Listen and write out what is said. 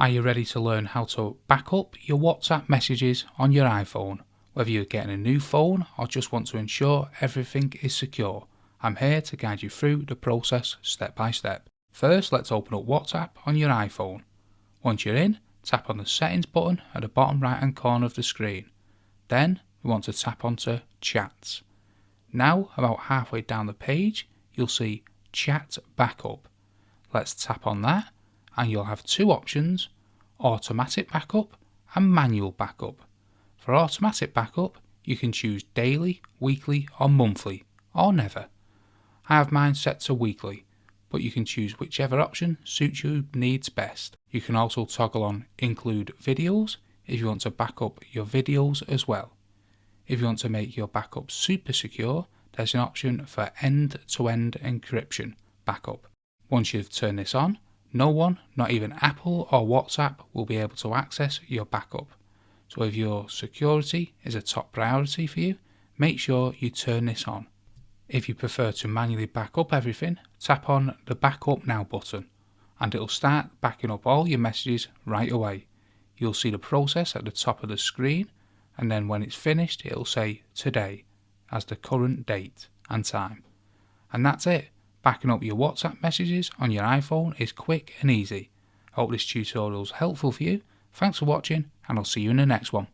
Are you ready to learn how to back up your WhatsApp messages on your iPhone? Whether you're getting a new phone or just want to ensure everything is secure, I'm here to guide you through the process step by step. First, let's open up WhatsApp on your iPhone. Once you're in, tap on the settings button at the bottom right hand corner of the screen. Then, we want to tap onto Chats. Now, about halfway down the page, you'll see Chat Backup. Let's tap on that, and you'll have two options: automatic backup and manual backup. For automatic backup, you can choose daily, weekly or monthly, or never. I have mine set to weekly, but you can choose whichever option suits your needs best. You can also toggle on include videos if you want to back up your videos as well. If you want to make your backup super secure, there's an option for end-to-end encryption backup. Once you've turned this on, no one, not even Apple or WhatsApp, will be able to access your backup. So if your security is a top priority for you, make sure you turn this on. If you prefer to manually back up everything, tap on the Backup Now button and it'll start backing up all your messages right away. You'll see the process at the top of the screen, and then when it's finished it'll say today as the current date and time. And that's it. Backing up your WhatsApp messages on your iPhone is quick and easy. I hope this tutorial is helpful for you. Thanks for watching, and I'll see you in the next one.